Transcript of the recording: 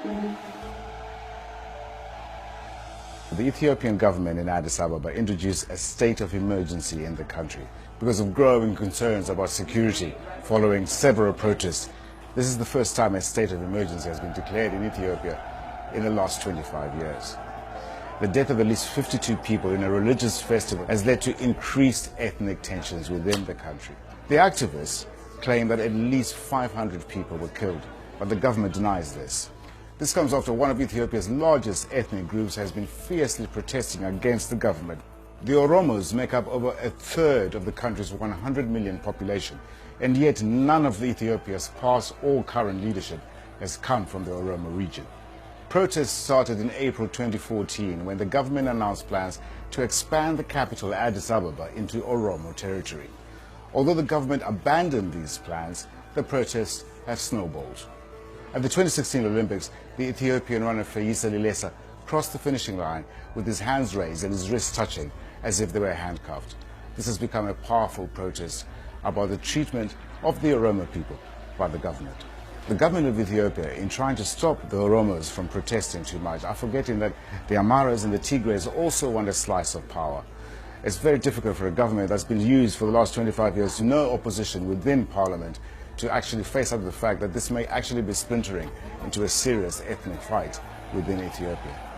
The Ethiopian government in Addis Ababa introduced a state of emergency in the country because of growing concerns about security following several protests. This is the first time a state of emergency has been declared in Ethiopia in the last 25 years. The death of at least 52 people in a religious festival has led to increased ethnic tensions within the country. The activists claim that at least 500 people were killed, but the government denies this. This comes after one of Ethiopia's largest ethnic groups has been fiercely protesting against the government. The Oromos make up over a third of the country's 100 million population, and yet none of Ethiopia's past or current leadership has come from the Oromo region. Protests started in April 2014 when the government announced plans to expand the capital Addis Ababa into Oromo territory. Although the government abandoned these plans, the protests have snowballed. At the 2016 Olympics, the Ethiopian runner Feyisa Lilesa crossed the finishing line with his hands raised and his wrists touching as if they were handcuffed. This has become a powerful protest about the treatment of the Oromo people by the government. The government of Ethiopia, in trying to stop the Oromos from protesting too much, are forgetting that the Amaras and the Tigrays also want a slice of power. It's very difficult for a government that's been used for the last 25 years to no opposition within parliament to actually face up to the fact that this may actually be splintering into a serious ethnic fight within Ethiopia.